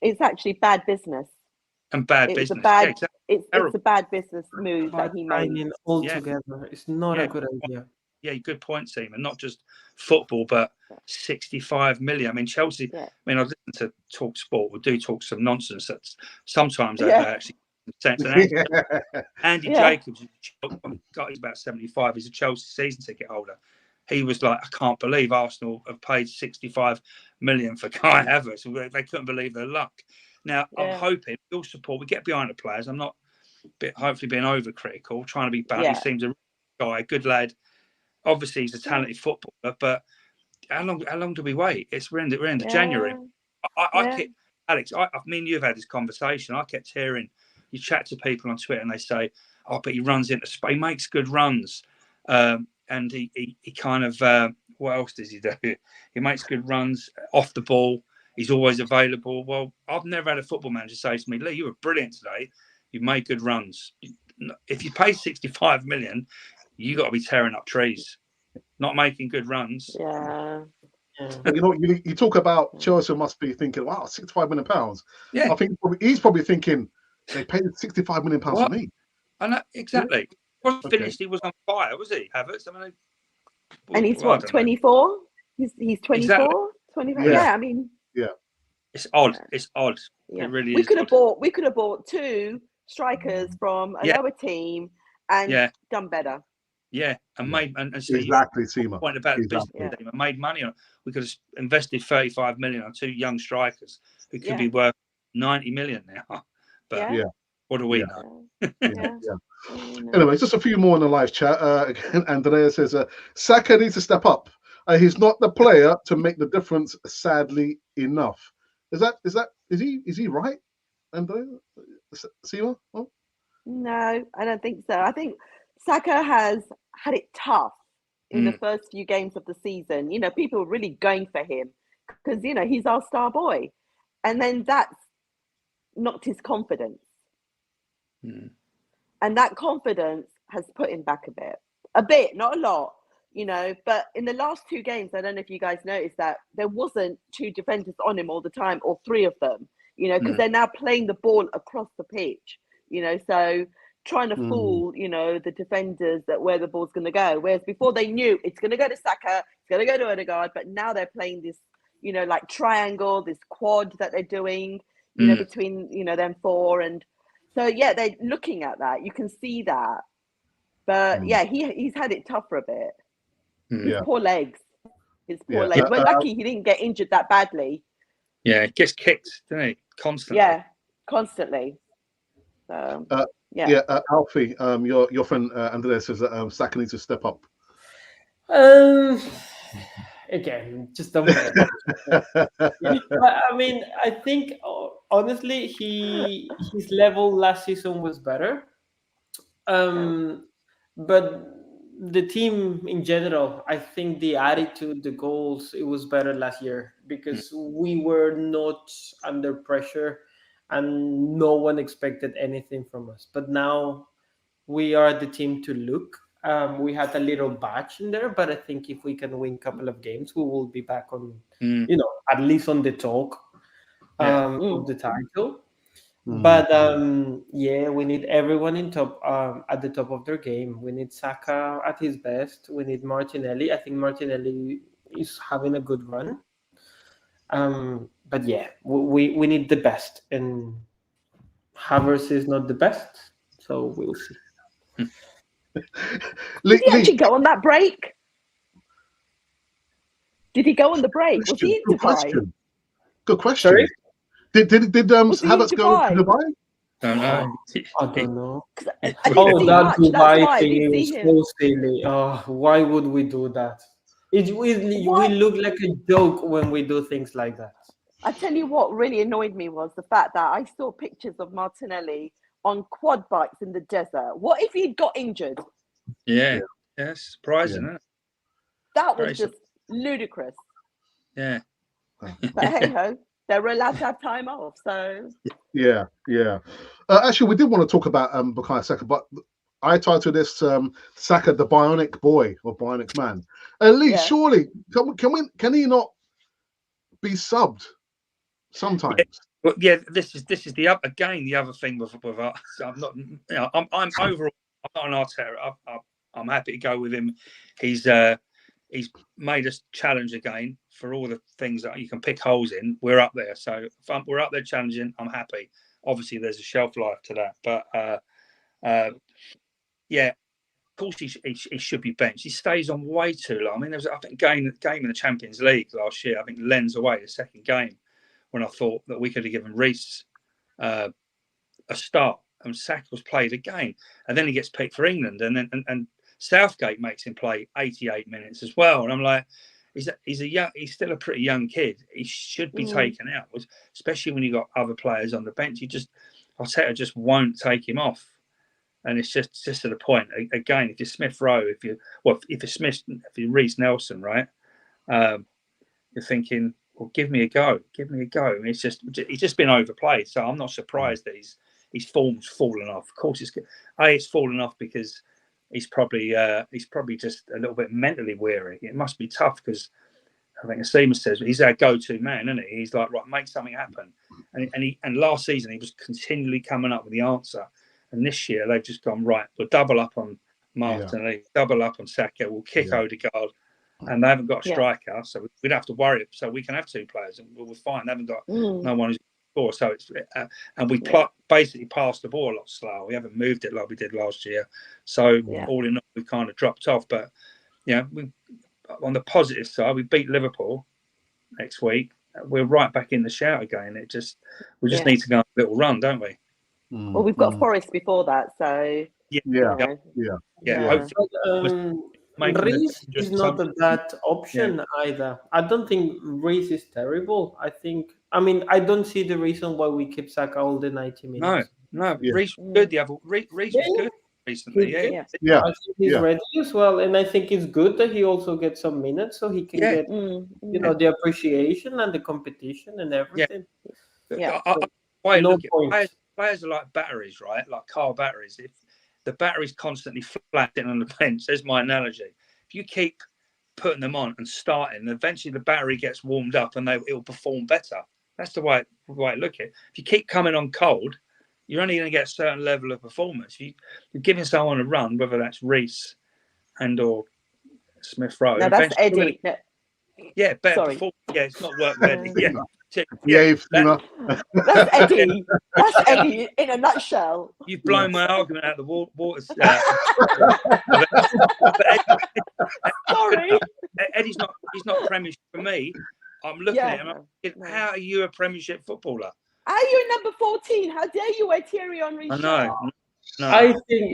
it's actually bad business. And bad It was business. a bad. Yeah, exactly. It's a bad business move that he made. Signing altogether, it's not a good idea. Yeah, good point, Seaman. Not just football, but 65 million. I mean, Chelsea. Yeah. I mean, I listen to Talk Sport. We do talk some nonsense. That sometimes they actually sense. And Andy Jacobs, he's about 75. He's a Chelsea season ticket holder. He was like, I can't believe Arsenal have paid 65 million for Kai Havertz. They couldn't believe their luck. Now, I'm hoping we all support. We get behind the players. I'm not hopefully being overcritical, trying to be bad. He seems a guy, a good lad. Obviously, he's a talented footballer, but how long do we wait? We're into January. I kept, Alex, me and you have had this conversation. I kept hearing, you chat to people on Twitter and they say, oh, but he runs into space, he makes good runs. And he kind of, what else does he do? He makes good runs off the ball. He's always available. Well, I've never had a football manager say to me, Lee, you were brilliant today. You've made good runs. If you pay 65 million, you got to be tearing up trees, not making good runs. Yeah. And you talk about Chelsea must be thinking, wow, 65 million pounds. Yeah. I think he's probably thinking they paid 65 million pounds for me. I know, exactly. Finished, he was on fire, was he, Havertz? I mean, and he's what, 24? He's 24? Exactly. 25? Yeah. Yeah, I mean. Yeah. It's odd. It's odd. Yeah. It really we is. We could have bought 2 strikers from a lower team and done better. Yeah, and made exactly, Seema. Point about the business team and made money on it. We could have invested 35 million on 2 young strikers who could be worth 90 million now. But what do we know? Anyway, just a few more in the live chat. Again, Andrea says Saka needs to step up. He's not the player to make the difference. Sadly enough, is he right? Andrea, Seema? Oh? No, I don't think so. I think Saka has had it tough in the first few games of the season. You know, people were really going for him because, you know, he's our star boy. And then that's knocked his confidence. And that confidence has put him back a bit, not a lot, you know. But in the last 2 games, I don't know if you guys noticed that there wasn't 2 defenders on him all the time, or 3 of them, you know, because they're now playing the ball across the pitch, you know, so trying to fool, you know, the defenders that where the ball's going to go. Whereas before they knew it's going to go to Saka, it's going to go to Odegaard, but now they're playing this, you know, like triangle, this quad that they're doing, you know, between, you know, them 4. And so, yeah, they're looking at that. You can see that. But, yeah, he's had it tough for a bit. His poor legs. His poor legs. We're lucky he didn't get injured that badly. Yeah, he gets kicked, doesn't he? Constantly. Yeah, constantly. So, Alfie, your friend Andrea says that Saka needs to step up. Again, just don't. But I mean, I think honestly, his level last season was better. But the team in general, I think the attitude, the goals, it was better last year because we were not under pressure and no one expected anything from us. But now we are the team to look. We had a little batch in there, but I think if we can win a couple of games, we will be back on, you know, at least on the talk of the title. But we need everyone in top at the top of their game. We need Saka at his best. We need Martinelli. I think Martinelli is having a good run. But yeah, we need the best, and Havertz is not the best, so we'll see. Did he actually go on that break? Did he go on the break? Was he in Good Dubai? question. Good question. Sorry? Did Was he in Havertz go to Dubai? Don't know. I don't know. I didn't Oh, see that much. That's Dubai why I thing, didn't it see was him. so silly. Oh, why would we do that? We What? look like a joke when we do things like that. I tell you what really annoyed me was the fact that I saw pictures of Martinelli on quad bikes in the desert. What if he'd got injured? Yeah, surprising, isn't it? That was Very just ludicrous. Yeah. But hey ho, they were allowed to have time off. So Yeah. Actually, we did want to talk about Bukayo Saka, but I titled this Saka the Bionic Boy or Bionic Man. At least, surely, can he not be subbed sometimes? Well, yeah, this is the other the other thing with us. I'm not, I'm overall, I'm not an Arteta. I'm happy to go with him. He's made us challenge again for all the things that you can pick holes in. We're up there, so if we're up there challenging, I'm happy. Obviously, there's a shelf life to that, but yeah, of course he should be benched. He stays on way too long. I mean, there was, I think, game in the Champions League last year. I think Lens away the second game, when I thought that we could have given Reece a start, and Saka was played again, and then he gets picked for England, and Southgate makes him play 88 minutes as well, and I'm like, he's still a pretty young kid. He should be taken out, especially when you got other players on the bench. Arteta just won't take him off, and it's just to the point. Again, if you're Smith Rowe, if you're Reece Nelson, right, you're thinking, well, give me a go. He's just been overplayed, so I'm not surprised that his form's fallen off. Of course, it's fallen off because he's probably just a little bit mentally weary. It must be tough because I think, as Seamus says, he's our go-to man, isn't he? He's like, right, make something happen. And last season he was continually coming up with the answer. And this year they've just gone, right, we'll double up on Martinelli, double up on Saka, we'll kick Odegaard. And they haven't got a striker, so we don't have to worry. So we can have two players, and we're fine. They haven't got no one who's score. So it's and we basically passed the ball a lot slower. We haven't moved it like we did last year. So all in all, we kind of dropped off. But we on the positive side, we beat Liverpool next week. We're right back in the shout again. We just need to go on a little run, don't we? Well, we've got Forest before that, so Reece is not a bad option either. I don't think Reece is terrible. I don't see the reason why we keep Saka all the 90 minutes. No, Reece was good. Reece was good recently. I think he's ready as well, and I think it's good that he also gets some minutes so he can get the appreciation and the competition and everything. Players are like batteries, right? Like car batteries. If the battery's constantly flat in on the bench, there's my analogy. If you keep putting them on and starting, eventually the battery gets warmed up and it'll perform better. That's the way I look at it. If you keep coming on cold, you're only going to get a certain level of performance. You're giving someone a run, whether that's Reece or Smith Rowe. No, that's Eddie. Better performance. Yeah, it's not work ready. That's Eddie. That's Eddie in a nutshell. You've blown my argument out of the water. Sorry, Eddie's not. He's not Premiership for me. I'm looking at him. How are you a Premiership footballer? Are you number 14? How dare you wear Thierry Henry? I know. No. I think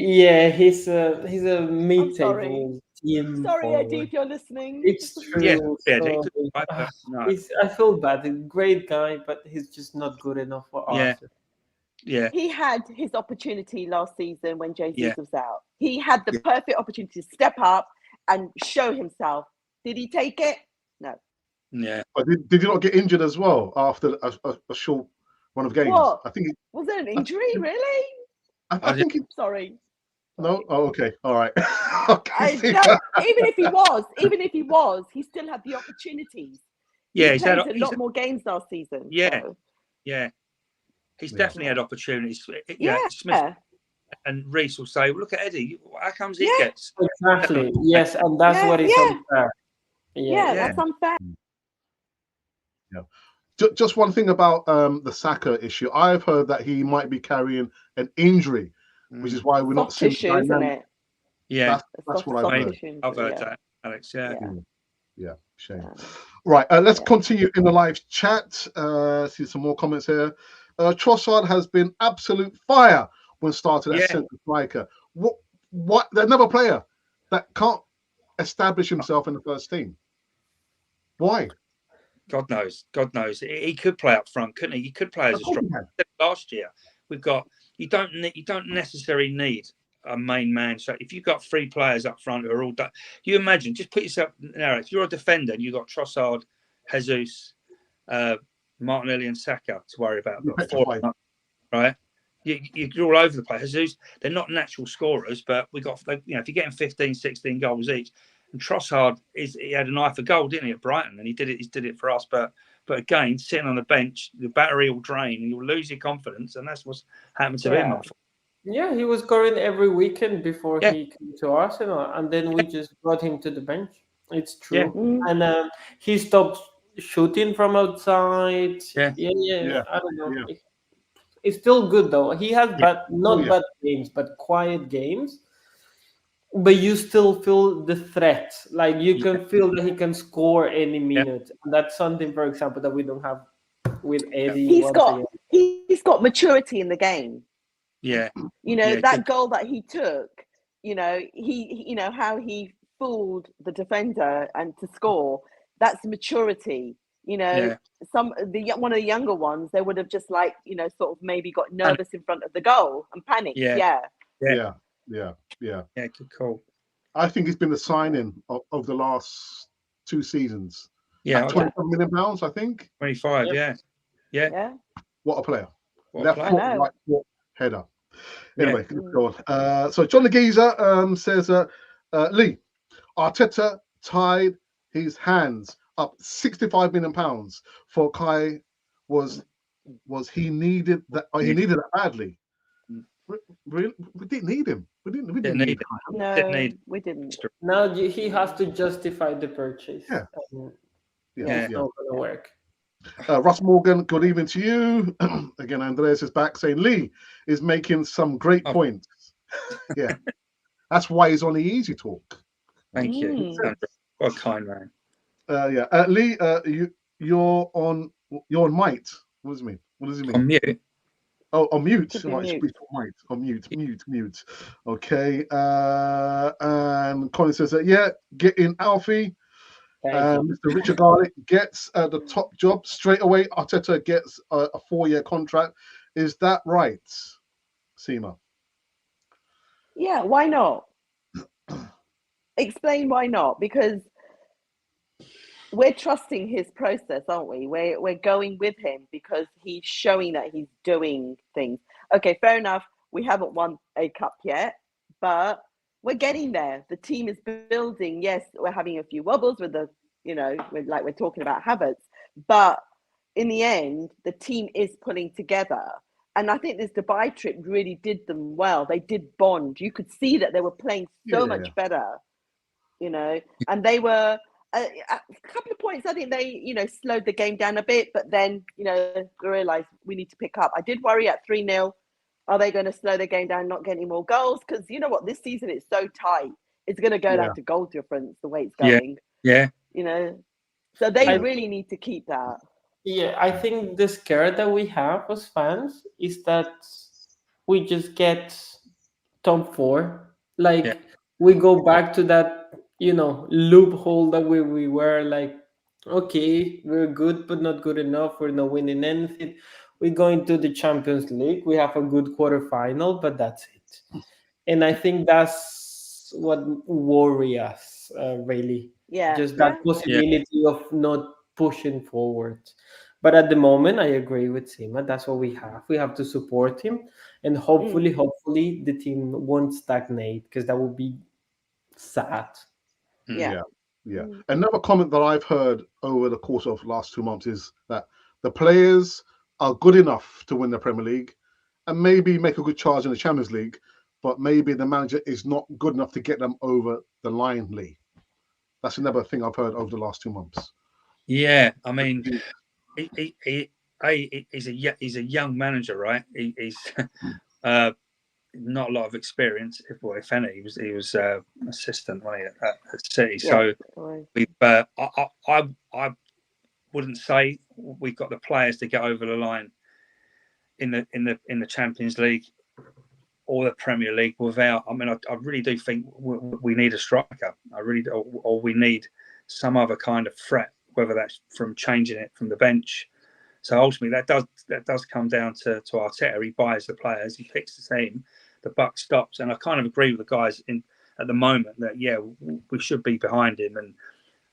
he's a mid-table team. Sorry, Eddie, if you're listening. It's true. I feel bad. He's a great guy, but he's just not good enough for Arsenal. Yeah. He had his opportunity last season when Jesus was out. He had the perfect opportunity to step up and show himself. Did he take it? No. Yeah. But did he not get injured as well after a short run of games? What? I think was there an injury, really? I think sorry. No? Oh, okay. All right. Even if he was, he still had the opportunities. Yeah, he played a lot more games last season. Yeah. So. Yeah. He's definitely had opportunities. Smith and Reece will say, well, look at Eddie. How comes he gets? Exactly. Yes, and that's what is unfair. Yeah, that's unfair. Just one thing about the Saka issue. I've heard that he might be carrying an injury, which is why we're not Soft seeing tissue, isn't it? Yeah, that's what I've heard. Tissue I've injury, heard that, Alex. Yeah. Yeah, shame. Yeah. Right, let's continue in the live chat. See some more comments here. Trossard has been absolute fire when started as centre striker. What? There's another player that can't establish himself in the first team. Why? God knows. God knows. He could play up front, couldn't he? He could play as a striker. Last year, we've got. You don't necessarily need a main man. So if you've got 3 players up front who are all done, you imagine. Just put yourself now. If you're a defender and you've got Trossard, Jesus, Martinelli, and Saka to worry about, but 4, right? You're all over the place. Jesus, they're not natural scorers, but we got, if you're getting 15, 16 goals each. And Trossard he had an eye for goal, didn't he, at Brighton? And he did it for us. But again, sitting on the bench, the battery will drain and you'll lose your confidence. And that's what's happened to him. Yeah, he was scoring every weekend before he came to Arsenal. And then we just brought him to the bench. It's true. Yeah. And he stopped shooting from outside. Yeah. I don't know. Yeah. It's still good, though. He has not bad games, but quiet games. But you still feel the threat. Like you can feel that he can score any minute. And that's something, for example, that we don't have with Eddie. He's got maturity in the game. Yeah. That goal that he took, he how he fooled the defender and to score, that's maturity. One of the younger ones, they would have just sort of maybe got nervous in front of the goal and panicked. Yeah, good call. I think it's been the signing of the last 2 seasons. Yeah, £27 million, I think. 25. Yeah. What a player! Left foot, right foot, header. Anyway, go on. So John the Geezer says, Lee, Arteta tied his hands up £65 million for Kai. Was he needed that? He needed that badly. Really? We didn't need him. We didn't need him. No, we didn't. Now he has to justify the purchase. It's not going to work. Russ Morgan, good evening to you. Again, Andreas is back saying Lee is making some great points. Yeah, that's why he's on the Easy Talk. Thank you. What a kind man. Lee, you're on mic. What does it mean? What does it mean? On mute. Oh, on mute. On mute. Okay. And Colin says that get in Alfie. Mr. Richard Garlick gets the top job straight away. Arteta gets a 4-year contract. Is that right, Seema? Yeah, why not? Explain why not. Because we're trusting his process, aren't we? We're going with him because he's showing that he's doing things. Okay, fair enough. We haven't won a cup yet, but we're getting there. The team is building. Yes, we're having a few wobbles with the, we're talking about Havertz, but in the end, the team is pulling together. And I think this Dubai trip really did them well. They did bond. You could see that they were playing so much better, and they were a couple of points. I think they, slowed the game down a bit, but then, they realized we need to pick up. I did worry at 3-0. Are they going to slow the game down, not get any more goals? Because you know what, this season it's so tight. It's going to go down to goal difference the way it's going. Yeah. So they really need to keep that. Yeah, I think the scare that we have as fans is that we just get top 4. We go back to that, loophole that we were like, okay, we're good, but not good enough. We're not winning anything. We go into the Champions League. We have a good quarterfinal, but that's it. And I think that's what worries us, really. Yeah. Just that possibility of not pushing forward. But at the moment, I agree with Seema. That's what we have. We have to support him. And hopefully, the team won't stagnate, because that would be sad. Yeah. Another comment that I've heard over the course of the last 2 months is that the players are good enough to win the Premier League and maybe make a good charge in the Champions League, but maybe the manager is not good enough to get them over the line, Lee. That's another thing I've heard over the last 2 months. Yeah, I mean, he's a young manager, right? He's not a lot of experience, if any. He was assistant, wasn't he, at City. Yeah. So we've I wouldn't say we've got the players to get over the line in the Champions League or the Premier League without. I mean, I really do think we need a striker. I really do, or we need some other kind of threat, whether that's from changing it from the bench. So ultimately, that does come down to Arteta. He buys the players, he picks the team, the buck stops, and I kind of agree with the guys at the moment that we should be behind him. And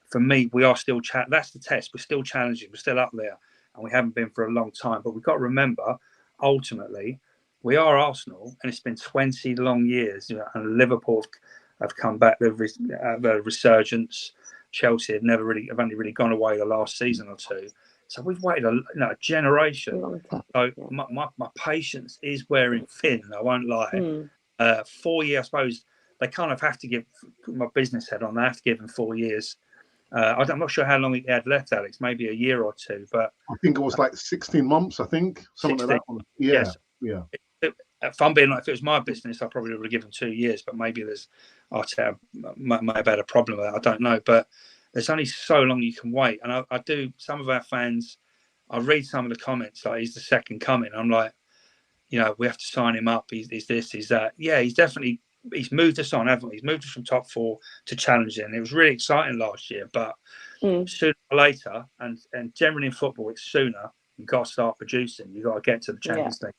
for me, we are still that's the test. We're still challenging. We're still up there, and we haven't been for a long time. But we've got to remember, ultimately, we are Arsenal, and it's been 20 long years. And Liverpool have come back. The resurgence. Chelsea have only really gone away the last season or two. So we've waited a generation. So my patience is wearing thin. I won't lie. 4 years, I suppose they kind of have to give my business head on. They have to give him 4 years. I'm not sure how long he had left, Alex. Maybe a year or two, but I think it was like 16 months. I think something 16, like that. Yeah, yes. Yeah. If I'm being like, if it was my business, I probably would have given 2 years. But maybe Arteta may have had a problem with that. I don't know. But there's only so long you can wait. And I do. Some of our fans, I read some of the comments like he's the second coming. I'm like, we have to sign him up. He's this, he's that. Yeah, he's moved us on, haven't we? He's moved us from top 4 to challenging. It was really exciting last year, but sooner or later, and generally in football, it's sooner. You've got to start producing. You've got to get to the Champions League.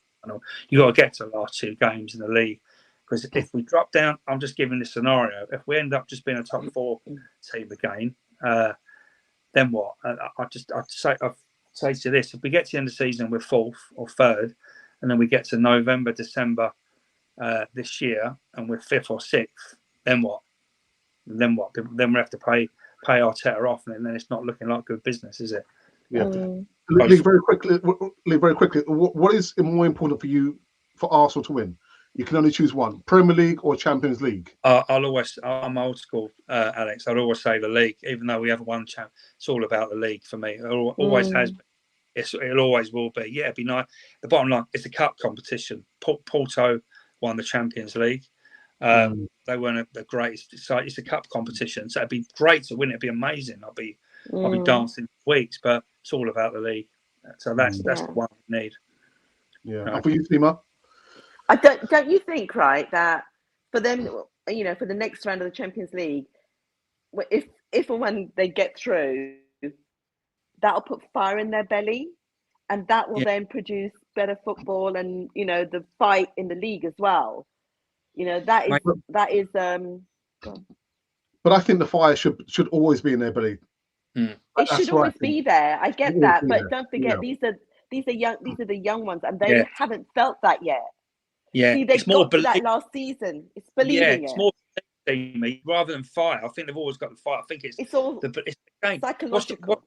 You've got to get to the last 2 games in the league. Because if we drop down, I'm just giving this scenario. If we end up just being a top 4 team again, then what? I'd say to this: if we get to the end of the season, we're 4th or 3rd, and then we get to November, December this year, and we're 5th or 6th, then what? Then we have to pay Arteta off, and then it's not looking like good business, is it? Yeah. Lee, very quickly. What is more important for you for Arsenal to win? You can only choose one: Premier League or Champions League. I'm old school, Alex. I'd always say the league, even though we haven't won. It's all about the league for me. It always has been. It always will be. Yeah, it'd be nice. The bottom line, it's a cup competition. Porto won the Champions League. They weren't the greatest. So it's a cup competition. So it'd be great to win. It'd be amazing. I'll be dancing for weeks. But it's all about the league. So that's the one we need. Yeah. And for you, Seema? Don't you think, right, that for them, for the next round of the Champions League, if and when they get through, that'll put fire in their belly, and that will then produce better football and the fight in the league as well. That is. But I think the fire should always be in their belly. It should always be there. I get that, but don't forget these are the young ones, and they haven't felt that yet. Yeah, see, they got to that last season. It's believing it's more rather than fire. I think they've always got the fire. I think it's all it's the game. Psychological.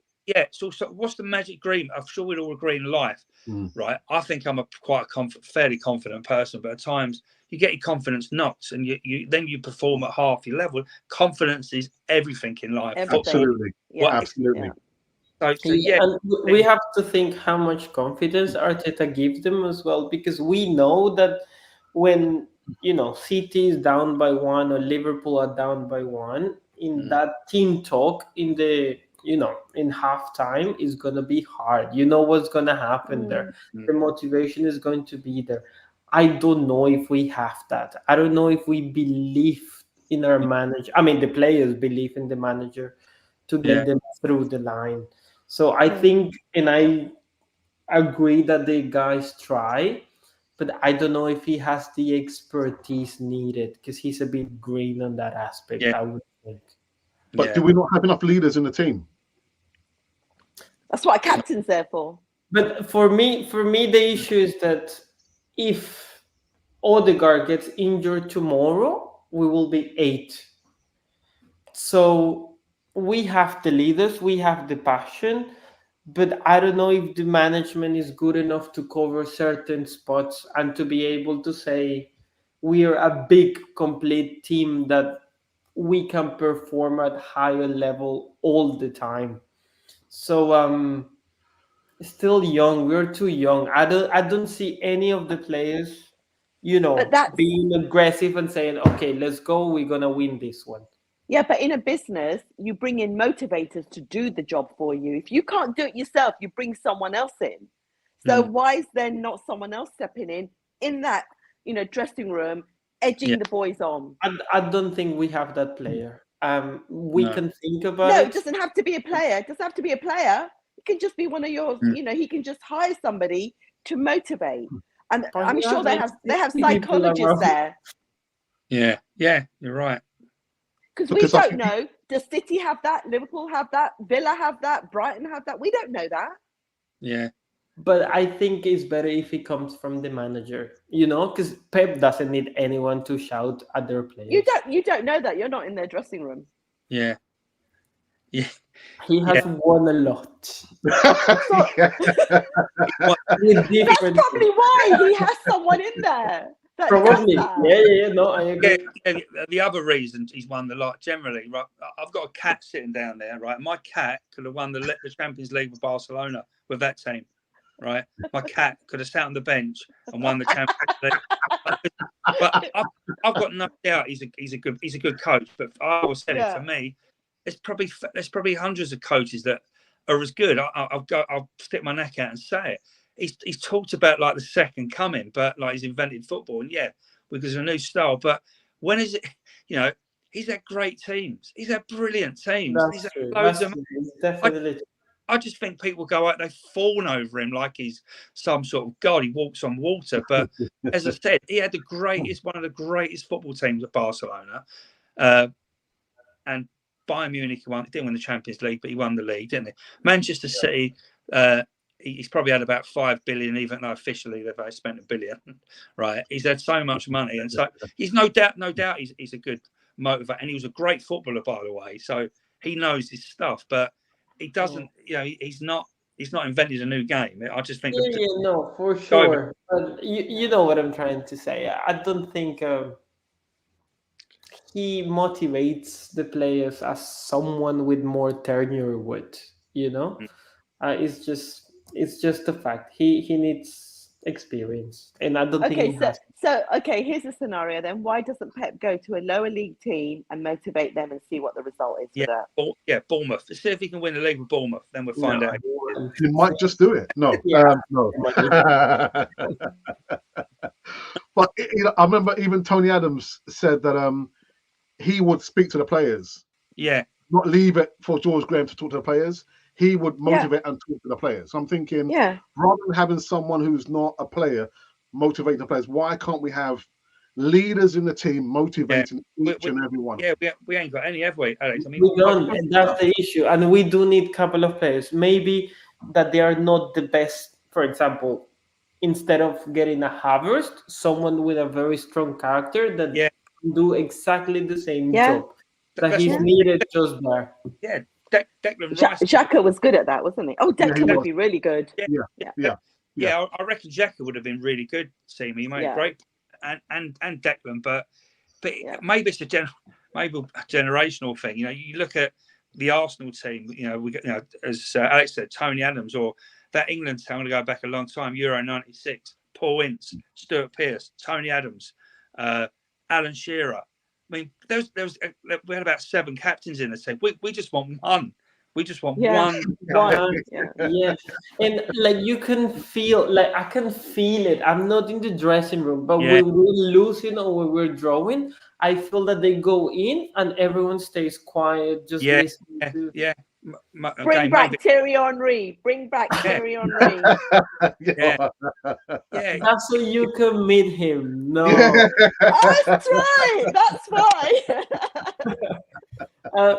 So what's the magic dream? I'm sure we'd all agree in life, right? I think I'm a fairly confident person, but at times you get your confidence knocked, and you perform at half your level. Confidence is everything in life. Absolutely, absolutely. Yeah. And we have to think how much confidence Arteta gives them as well, because we know that when City is down by 1 or Liverpool are down by 1, in that team talk in the in halftime is gonna be hard. What's gonna happen there. The motivation is going to be there. I don't know if we have that. I don't know if we believe in our manager. I mean, the players believe in the manager to get them through the line. So I think, and I agree that the guys try, but I don't know if he has the expertise needed, because he's a bit green on that aspect, I would think. But do we not have enough leaders in the team? That's what a captain's there for. But for me, the issue is that if Odegaard gets injured tomorrow, we will be 8. So we have the leaders, we have the passion, but I don't know if the management is good enough to cover certain spots and to be able to say we are a big, complete team that we can perform at higher level all the time. So still young. We're too young. I don't see any of the players, But that's being aggressive and saying, okay, let's go, we're gonna win this one. yeah, but in a business, you bring in motivators to do the job for you. If you can't do it yourself, you bring someone else in. So why is there not someone else stepping in that, dressing room, edging the boys on? I don't think we have that player. We can think about No, it. it doesn't have to be a player. It doesn't have to be a player. It can just be one of yours. He can just hire somebody to motivate. And But I'm you sure they have 60 people psychologists around. there. Yeah, you're right. Because we Because I don't think- know. Does City have that? Liverpool have that? Villa have that? Brighton have that? We don't know that. Yeah. But I think it's better if it comes from the manager, because Pep doesn't need anyone to shout at their players. You don't know that. You're not in their dressing room. Yeah. Yeah. He has won a lot. Yeah. With That's different probably why he has someone in there. That Probably. does that. Yeah, no, I agree. The other reason he's won the lot generally, right? I've got a cat sitting down there, right? My cat could have won the Champions League with Barcelona with that team, right? My cat could have sat on the bench and won the Champions League. But I've got no doubt he's a good coach. But I always said it, for me, there's probably hundreds of coaches that are as good. I'll stick my neck out and say it. He's talked about like the second coming, but like he's invented football, and because of a new style. But when is it? He's had great teams. He's had brilliant teams. That's true. Definitely. I just think people go out, they fawn over him like he's some sort of god. He walks on water. But as I said, he had one of the greatest football teams at Barcelona, and Bayern Munich he didn't win the Champions League, but he won the league, didn't he? Manchester City. He's probably had about 5 billion, even though officially they've only spent $1 billion. Right? He's had so much money, and so he's no doubt he's a good motivator, and he was a great footballer, by the way. So he knows his stuff, but he doesn't. He's not invented a new game. I just think. No, for sure. But you know what I'm trying to say. I don't think he motivates the players as someone with more tenure would. It's just a fact. He needs experience, and I don't think he has. So here's a scenario then. Why doesn't Pep go to a lower league team and motivate them and see what the result is for that? Bournemouth. See if he can win the league with Bournemouth, then we'll find out. He might just do it. No, no. But I remember even Tony Adams said that he would speak to the players. Yeah. Not leave it for George Graham to talk to the players. He would motivate and talk to the players. So I'm thinking, rather than having someone who's not a player motivate the players, why can't we have leaders in the team motivating each and every one? Yeah, we ain't got any, have we, Alex? I mean, we don't, and that's the issue. And we do need a couple of players. Maybe that they are not the best. For example, instead of getting a Havertz, someone with a very strong character that can do exactly the same job. That he's needed just there. Yeah. Declan Rice. Xhaka was good at that, wasn't he? Oh, Declan would be really good. Yeah. I reckon Xhaka would have been really good. Team, he made great, and Declan, but maybe it's a generational thing. You look at the Arsenal team. We got as Alex said, Tony Adams, or that England team. I'm going to go back a long time. Euro '96. Paul Ince, Stuart Pearce, Tony Adams, Alan Shearer. I mean, we had about 7 captains in the team. We just want one. We just want one. And like you can feel, like I can feel it. I'm not in the dressing room, but when we're losing or when we're drawing, I feel that they go in and everyone stays quiet, just listening to. Bring back Thierry Henry. Bring back Thierry Henry. That's so you can meet him. No. That's right. That's why.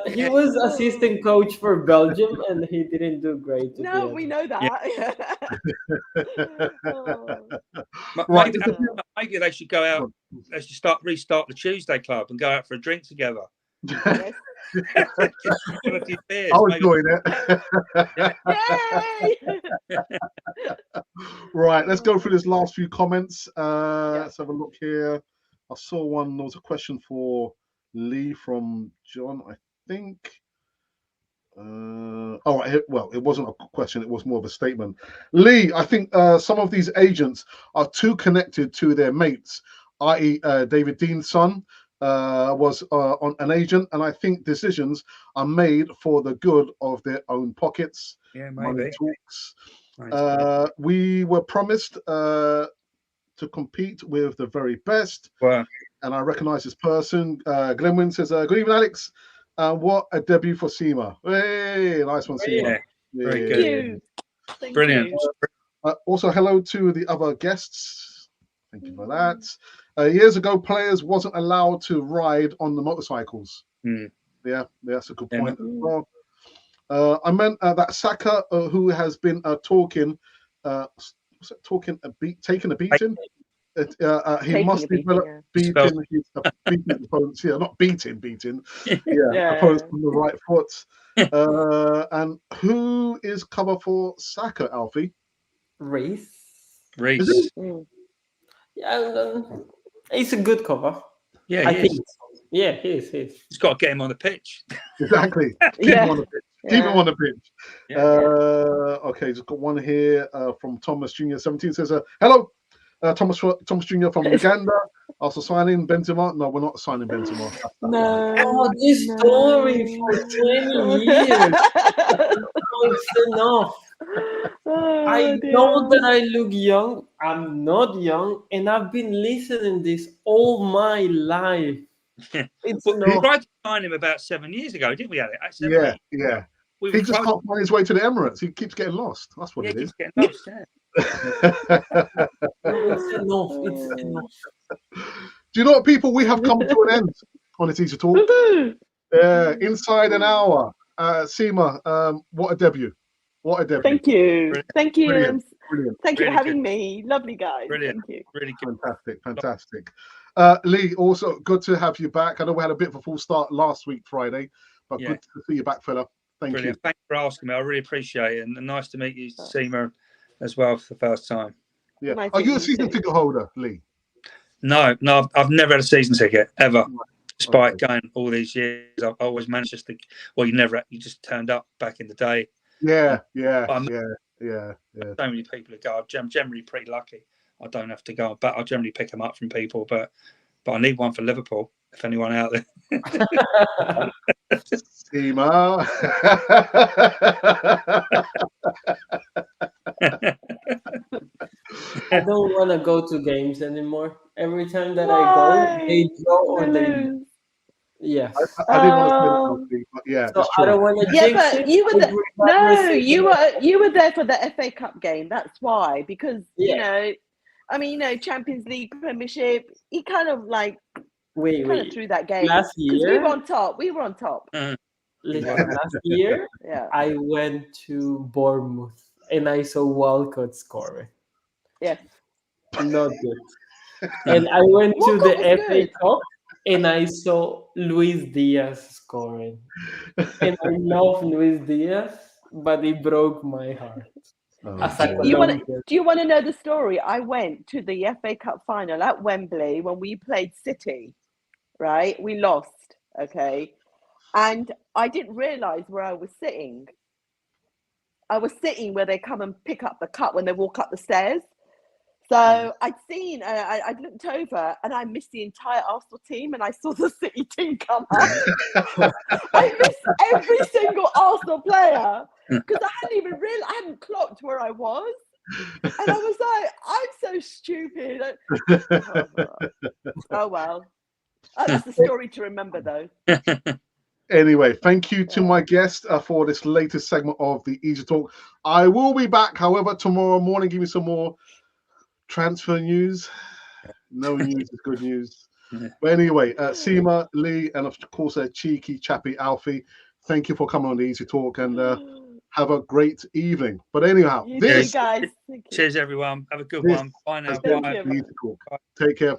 He was assistant coach for Belgium, and he didn't do great. No, we know that. Maybe they should go out. They should restart the Tuesday Club and go out for a drink together. Yes. I was doing it. Right, let's go through this last few comments. Let's have a look here. I saw one. There was a question for Lee from John, I think. Well, it wasn't a question, it was more of a statement. Lee, I think some of these agents are too connected to their mates, i.e. David Dean's son was on an agent, and I think decisions are made for the good of their own pockets. Yeah, Money maybe. talks. We were promised to compete with the very best. Well, and I recognize this person. Glenwyn says, good evening, Alex. What a debut for Seema. Hey, nice one, Seema. Yeah, very Thank good. you. Thank Brilliant. you. Also, hello to the other guests. Thank you for that. Years ago, players wasn't allowed to ride on the motorcycles. Yeah, that's a good point as well. I meant that Saka, who has been taking a beating. He must develop beating his opponents. Yeah, not beating. Yeah, opponents on the right foot. And who is cover for Saka, Alfie? Reece. Yeah, it's a good cover. Yeah, I think. Yeah, he is. He's got to get him on the pitch. Exactly. Keep him on the pitch. Keep him on the pitch. Yeah. Okay, just got one here from Thomas Jr. 17 says, hello. Thomas Jr. from Uganda. Also signing Benzema. No, we're not signing Benzema. No. Oh, this story for 20 years. It's enough. I know that I look young. I'm not young, and I've been listening this all my life. We tried to sign him about 7 years ago, didn't we, Alex? Yeah. He just can't find his way to the Emirates. He keeps getting lost. That's what it is. Getting lost, It's enough. Do you know what, people? We have come to an end on It's Easy Talk. Inside an hour. Seema, what a debut. What a debut. Thank you. Brilliant. Thank you. Brilliant. Thank you Really for having good. me. Lovely guys. Brilliant. Thank you. Really good. Fantastic. Lee, also good to have you back. I know we had a bit of a full start last week, Friday, but good to see you back, fella. Thank you. Thanks for asking me. I really appreciate it. And nice to meet you, Seema, as well for the first time. Yeah. Nice Are you a meeting you season too. ticket holder, Lee? No, I've never had a season ticket ever. Despite going all these years, I've always managed just to. Well, you just turned up back in the day. Yeah. So many people who go. I'm generally pretty lucky. I don't have to go, but I generally pick them up from people. But I need one for Liverpool. If anyone out there. Seema. I don't want to go to games anymore. Every time that I go, they draw or they lose. Yeah. I didn't want to say that, but yeah, so it's true. I don't want to but you were there for the FA Cup game. That's why, because you know, I mean, Champions League, Premiership. He kind of like threw that game last year. We were on top. Last year, I went to Bournemouth and I saw Walcott scoring. Yeah, not good. And I went to the FA Cup. And I saw Luis Diaz scoring. And I love Luis Diaz, but he broke my heart. Do you want to know the story? I went to the FA Cup final at Wembley when we played City, right? We lost, okay? And I didn't realise where I was sitting. I was sitting where they come and pick up the cup when they walk up the stairs. So I looked over and I missed the entire Arsenal team and I saw the City team come up. I missed every single Arsenal player because I hadn't even realized, I hadn't clocked where I was. And I was like, I'm so stupid. Oh well. That's the story to remember though. Anyway, thank you to my guest for this latest segment of the Easy Talk. I will be back, however, tomorrow morning, give you some more transfer news. No news is good news. But anyway, Seema, Lee, and of course a cheeky chappy Alfie, thank you for coming on the Easy Talk and have a great evening. But anyhow, guys. Cheers everyone. Have a good one. Bye now. Bye. Take care.